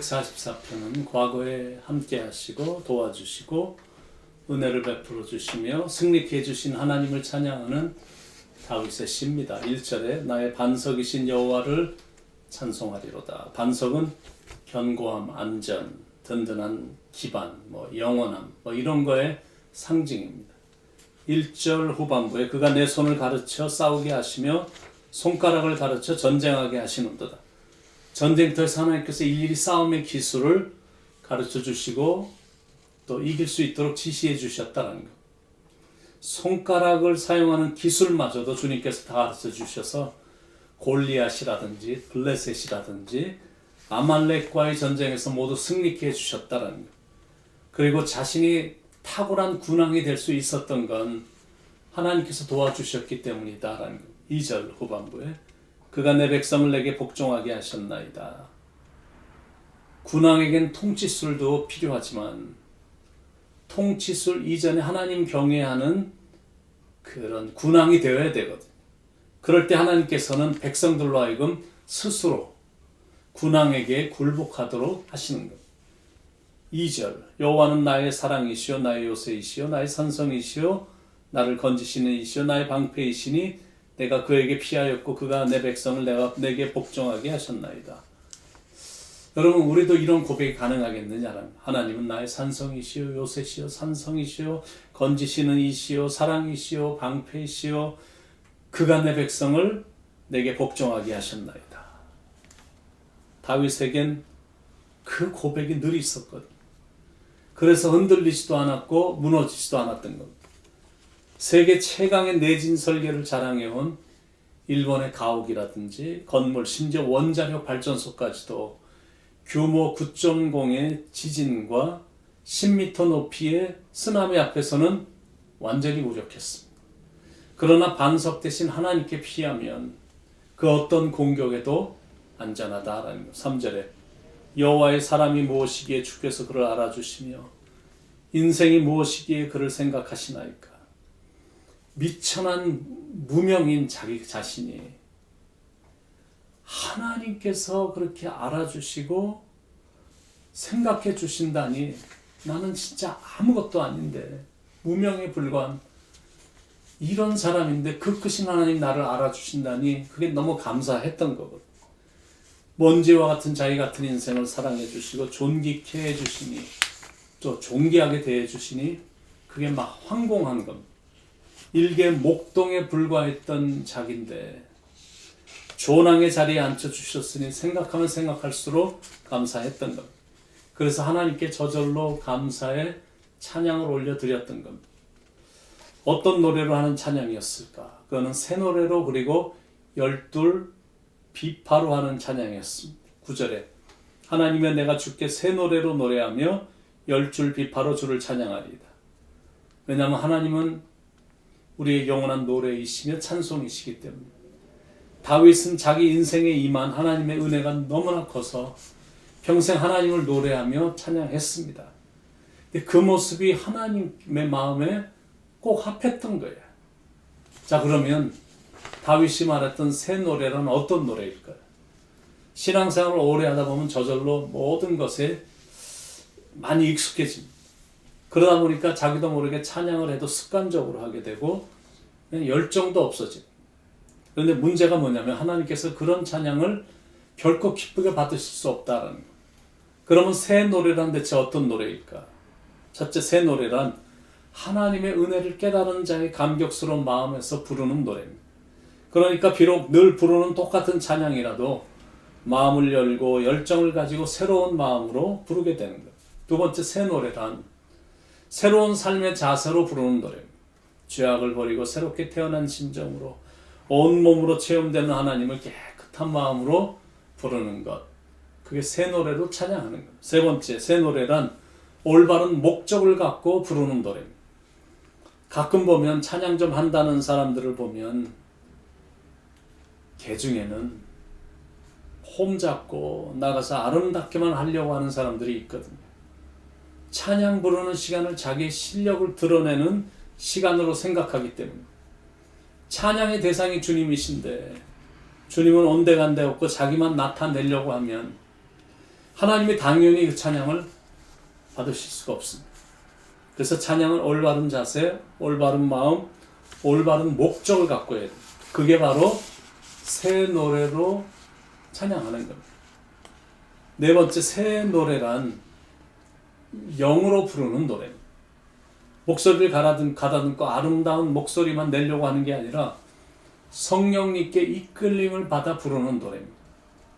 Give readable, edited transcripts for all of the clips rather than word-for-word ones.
244편은 과거에 함께 하시고 도와주시고 은혜를 베풀어 주시며 승리케 해주신 하나님을 찬양하는 다윗의 시입니다. 1절에 나의 반석이신 여호와를 찬송하리로다. 반석은 견고함, 안전, 든든한 기반, 영원함 이런 거의 상징입니다. 1절 후반부에 그가 내 손을 가르쳐 싸우게 하시며 손가락을 가르쳐 전쟁하게 하시는도다. 전쟁터에서 하나님께서 일일이 싸움의 기술을 가르쳐 주시고 또 이길 수 있도록 지시해 주셨다는 것. 손가락을 사용하는 기술마저도 주님께서 다 가르쳐 주셔서 골리앗이라든지 블레셋이라든지 아말렉과의 전쟁에서 모두 승리케 해주셨다는 것. 그리고 자신이 탁월한 군왕이 될 수 있었던 건 하나님께서 도와주셨기 때문이다라는 것. 2절 후반부에 그가 내 백성을 내게 복종하게 하셨나이다. 군왕에겐 통치술도 필요하지만 통치술 이전에 하나님 경외하는 그런 군왕이 되어야 되거든. 그럴 때 하나님께서는 백성들로 하여금 스스로 군왕에게 굴복하도록 하시는 것. 2절 여호와는 나의 사랑이시요 나의 요새이시요 나의 산성이시요 나를 건지시는 이시요 나의 방패이시니 내가 그에게 피하였고 그가 내 백성을 내게 복종하게 하셨나이다. 여러분 우리도 이런 고백이 가능하겠느냐? 하나님은 나의 산성이시요 요새시요 산성이시요 건지시는 이시요 사랑이시요 방패이시요 그가 내 백성을 내게 복종하게 하셨나이다. 다윗에겐 그 고백이 늘 있었거든. 그래서 흔들리지도 않았고 무너지지도 않았던 겁니다. 세계 최강의 내진 설계를 자랑해온 일본의 가옥이라든지 건물, 심지어 원자력 발전소까지도 규모 9.0의 지진과 10m 높이의 쓰나미 앞에서는 완전히 무력했습니다. 그러나 반석 대신 하나님께 피하면 그 어떤 공격에도 안전하다라는 것. 3절에 여호와의 사람이 무엇이기에 주께서 그를 알아주시며 인생이 무엇이기에 그를 생각하시나이까. 미천한 무명인 자기 자신이 하나님께서 그렇게 알아주시고 생각해 주신다니 나는 진짜 아무것도 아닌데 무명에 불과한 이런 사람인데 그 크신 하나님 나를 알아주신다니 그게 너무 감사했던 거거든. 먼지와 같은 자기 같은 인생을 사랑해 주시고 존귀케 해 주시니 또 존귀하게 대해 주시니 그게 막 황공한 겁니다. 일개 목동에 불과했던 자기인데 조낭의 자리에 앉혀주셨으니 생각하면 생각할수록 감사했던 겁니다. 그래서 하나님께 저절로 감사의 찬양을 올려드렸던 겁니다. 어떤 노래로 하는 찬양이었을까? 그거는 새 노래로 그리고 12 비파로 하는 찬양이었습니다. 9절에 하나님의 내가 주께 새 노래로 노래하며 10줄 비파로 주를 찬양하리이다. 왜냐하면 하나님은 우리의 영원한 노래이시며 찬송이시기 때문에. 다윗은 자기 인생에 임한 하나님의 은혜가 너무나 커서 평생 하나님을 노래하며 찬양했습니다. 근데 그 모습이 하나님의 마음에 꼭 합했던 거예요. 자, 그러면 다윗이 말했던 새 노래란 어떤 노래일까요? 신앙생활을 오래 하다 보면 저절로 모든 것에 많이 익숙해집니다. 그러다 보니까 자기도 모르게 찬양을 해도 습관적으로 하게 되고 열정도 없어집니다. 그런데 문제가 뭐냐면 하나님께서 그런 찬양을 결코 기쁘게 받으실 수 없다라는 거예요. 그러면 새 노래란 대체 어떤 노래일까? 첫째, 새 노래란 하나님의 은혜를 깨달은 자의 감격스러운 마음에서 부르는 노래입니다. 그러니까 비록 늘 부르는 똑같은 찬양이라도 마음을 열고 열정을 가지고 새로운 마음으로 부르게 되는 거예요. 두 번째, 새 노래란 새로운 삶의 자세로 부르는 노래입니다. 죄악을 버리고 새롭게 태어난 심정으로 온몸으로 체험되는 하나님을 깨끗한 마음으로 부르는 것. 그게 새 노래로 찬양하는 것. 세 번째, 새 노래란 올바른 목적을 갖고 부르는 노래입니다. 가끔 보면 찬양 좀 한다는 사람들을 보면 개 중에는 홈 잡고 나가서 아름답게만 하려고 하는 사람들이 있거든요. 찬양 부르는 시간을 자기의 실력을 드러내는 시간으로 생각하기 때문에. 찬양의 대상이 주님이신데 주님은 온데간데 없고 자기만 나타내려고 하면 하나님이 당연히 그 찬양을 받으실 수가 없습니다. 그래서 찬양은 올바른 자세, 올바른 마음, 올바른 목적을 갖고 해야 됩니다. 그게 바로 새 노래로 찬양하는 겁니다. 네 번째, 새 노래란 영으로 부르는 노래입니다. 목소리를 가다듬고 아름다운 목소리만 내려고 하는 게 아니라 성령님께 이끌림을 받아 부르는 노래입니다.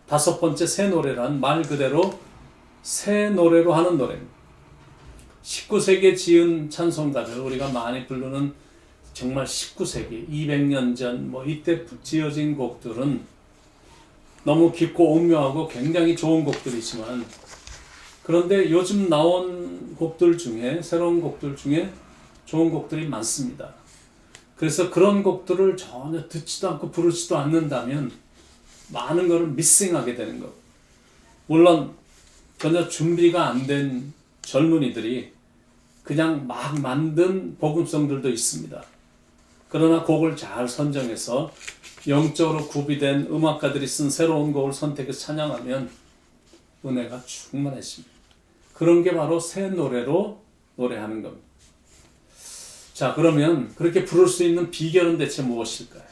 다섯 번째, 새 노래란 말 그대로 새 노래로 하는 노래입니다. 19세기에 지은 찬송가들, 우리가 많이 부르는 정말 19세기, 200년 전 이때 지어진 곡들은 너무 깊고 오묘하고 굉장히 좋은 곡들이지만, 그런데 요즘 나온 곡들 중에, 새로운 곡들 중에 좋은 곡들이 많습니다. 그래서 그런 곡들을 전혀 듣지도 않고 부르지도 않는다면 많은 것을 미싱하게 되는 것. 물론 전혀 준비가 안 된 젊은이들이 그냥 막 만든 복음성들도 있습니다. 그러나 곡을 잘 선정해서 영적으로 구비된 음악가들이 쓴 새로운 곡을 선택해서 찬양하면 은혜가 충만해집니다. 그런 게 바로 새 노래로 노래하는 겁니다. 자, 그러면 그렇게 부를 수 있는 비결은 대체 무엇일까요?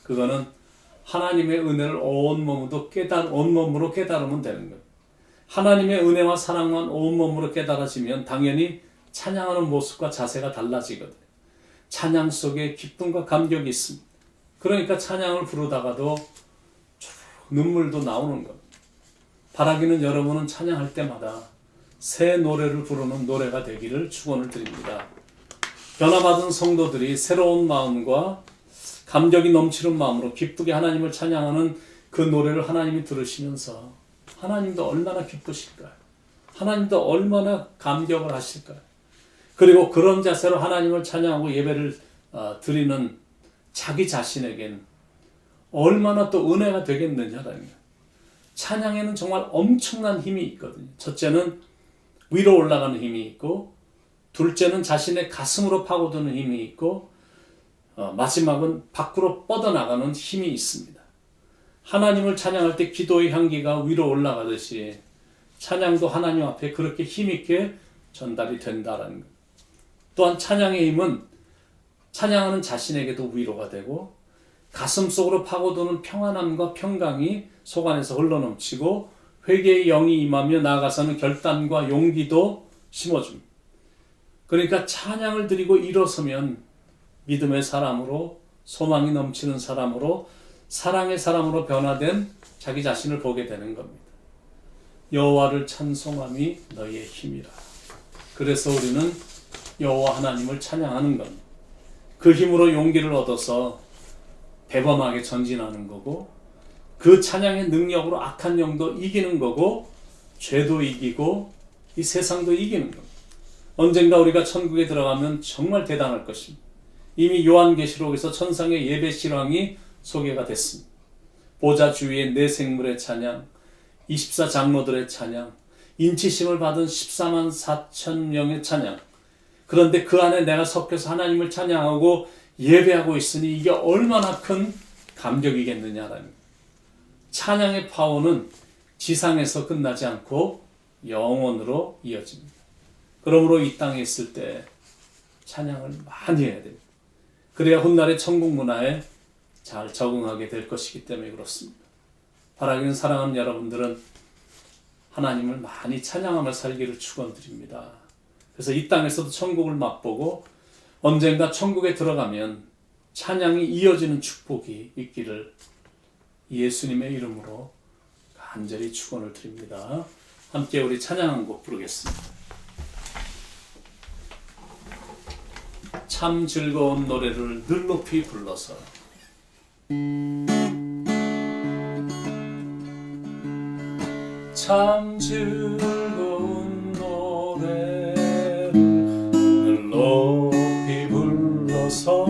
그거는 하나님의 은혜를 온몸으로 깨달으면 되는 겁니다. 하나님의 은혜와 사랑만 온몸으로 깨달아지면 당연히 찬양하는 모습과 자세가 달라지거든요. 찬양 속에 기쁨과 감격이 있습니다. 그러니까 찬양을 부르다가도 눈물도 나오는 겁니다. 바라기는 여러분은 찬양할 때마다 새 노래를 부르는 노래가 되기를 축원을 드립니다. 변화받은 성도들이 새로운 마음과 감격이 넘치는 마음으로 기쁘게 하나님을 찬양하는 그 노래를 하나님이 들으시면서 하나님도 얼마나 기쁘실까요? 하나님도 얼마나 감격을 하실까요? 그리고 그런 자세로 하나님을 찬양하고 예배를 드리는 자기 자신에겐 얼마나 또 은혜가 되겠느냐라는 거예요. 찬양에는 정말 엄청난 힘이 있거든요. 첫째는 위로 올라가는 힘이 있고, 둘째는 자신의 가슴으로 파고드는 힘이 있고, 마지막은 밖으로 뻗어나가는 힘이 있습니다. 하나님을 찬양할 때 기도의 향기가 위로 올라가듯이 찬양도 하나님 앞에 그렇게 힘있게 전달이 된다라는 것. 또한 찬양의 힘은 찬양하는 자신에게도 위로가 되고, 가슴속으로 파고드는 평안함과 평강이 속 안에서 흘러넘치고, 회개의 영이 임하며 나아가서는 결단과 용기도 심어줍니다. 그러니까 찬양을 드리고 일어서면 믿음의 사람으로, 소망이 넘치는 사람으로, 사랑의 사람으로 변화된 자기 자신을 보게 되는 겁니다. 여호와를 찬송함이 너희의 힘이라. 그래서 우리는 여호와 하나님을 찬양하는 겁니다. 그 힘으로 용기를 얻어서 대범하게 전진하는 거고, 그 찬양의 능력으로 악한 영도 이기는 거고, 죄도 이기고 이 세상도 이기는 겁니다. 언젠가 우리가 천국에 들어가면 정말 대단할 것입니다. 이미 요한계시록에서 천상의 예배 실황이 소개가 됐습니다. 보좌 주위의 네 생물의 찬양, 24장로들의 찬양, 인치심을 받은 14만 4천 명의 찬양. 그런데 그 안에 내가 섞여서 하나님을 찬양하고 예배하고 있으니 이게 얼마나 큰 감격이겠느냐라는 거예요. 찬양의 파워는 지상에서 끝나지 않고 영원으로 이어집니다. 그러므로 이 땅에 있을 때 찬양을 많이 해야 됩니다. 그래야 훗날의 천국 문화에 잘 적응하게 될 것이기 때문에 그렇습니다. 바라기는 사랑하는 여러분들은 하나님을 많이 찬양하며 살기를 축원드립니다. 그래서 이 땅에서도 천국을 맛보고 언젠가 천국에 들어가면 찬양이 이어지는 축복이 있기를 예수님의 이름으로 간절히 축원을 드립니다. 함께 우리 찬양 한 곡 부르겠습니다. 참 즐거운 노래를 늘 높이 불러서. 참 즐거운 노래를 늘 높이 불러서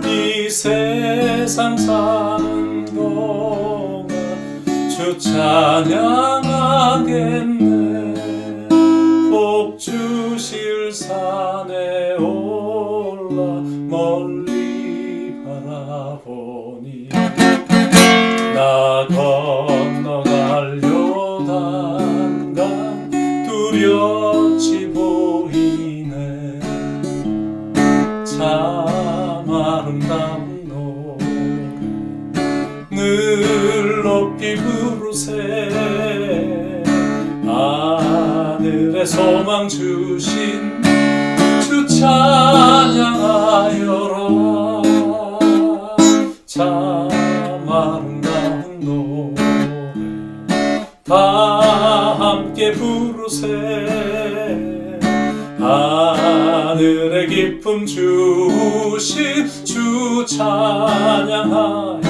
이 세상 사는 동안 주 찬양하겠네. 복 주실 산에 올라 멀리 바라보니 나 건너가려다 뚜렷이 보이네. 참 아름다운 노래 늘 높이 부르세. 하늘에 소망 주신 주 찬양하여라. 참 아름다운 노래 다 함께 부르세. 하늘에 기쁨 주신 주 찬양하여라.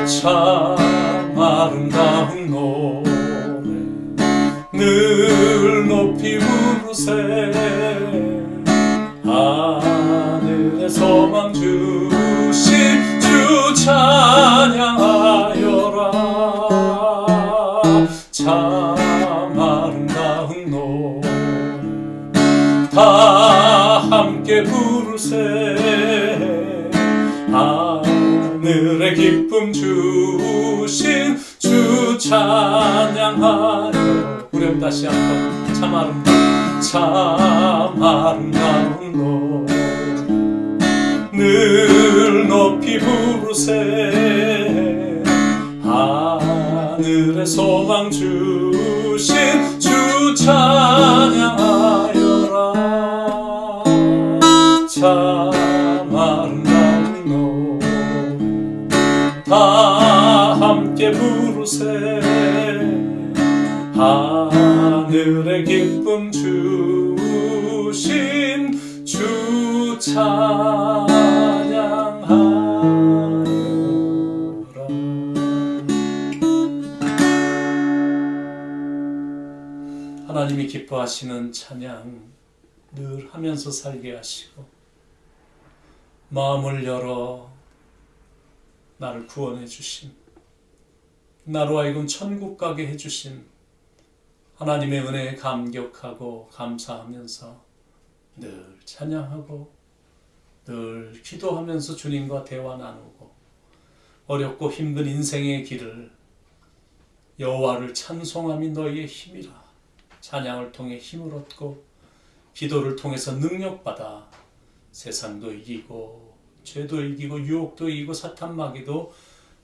참 아름다운 노래 늘 높이 부르세. 하늘에 소망 주신 주 찬양하여라. 참 아름다운 노래 다 함께 부르세. 하늘에 기쁨 주신 주 찬양하여. 우리 다시 한번 참 아름다운 노래 늘 높이 부르세. 하늘에 소망 주신 주 찬양하여라. 참 아름다운 노래 다 함께 부르세. 하늘에 기쁨 주신 주 찬양하여라. 하나님이 기뻐하시는 찬양 늘 하면서 살게 하시고 마음을 열어 나를 구원해 주신, 나로 하여금 천국 가게 해주신 하나님의 은혜에 감격하고 감사하면서 늘 찬양하고 늘 기도하면서 주님과 대화 나누고 어렵고 힘든 인생의 길을 여호와를 찬송함이 너희의 힘이라. 찬양을 통해 힘을 얻고 기도를 통해서 능력받아 세상도 이기고 죄도 이기고 유혹도 이기고 사탄 마귀도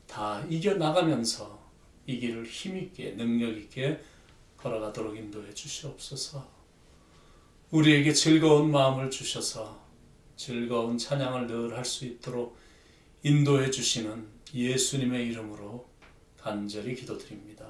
다 이겨나가면서 이 길을 힘있게 능력있게 걸어가도록 인도해 주시옵소서. 우리에게 즐거운 마음을 주셔서 즐거운 찬양을 늘 할 수 있도록 인도해 주시는 예수님의 이름으로 간절히 기도드립니다.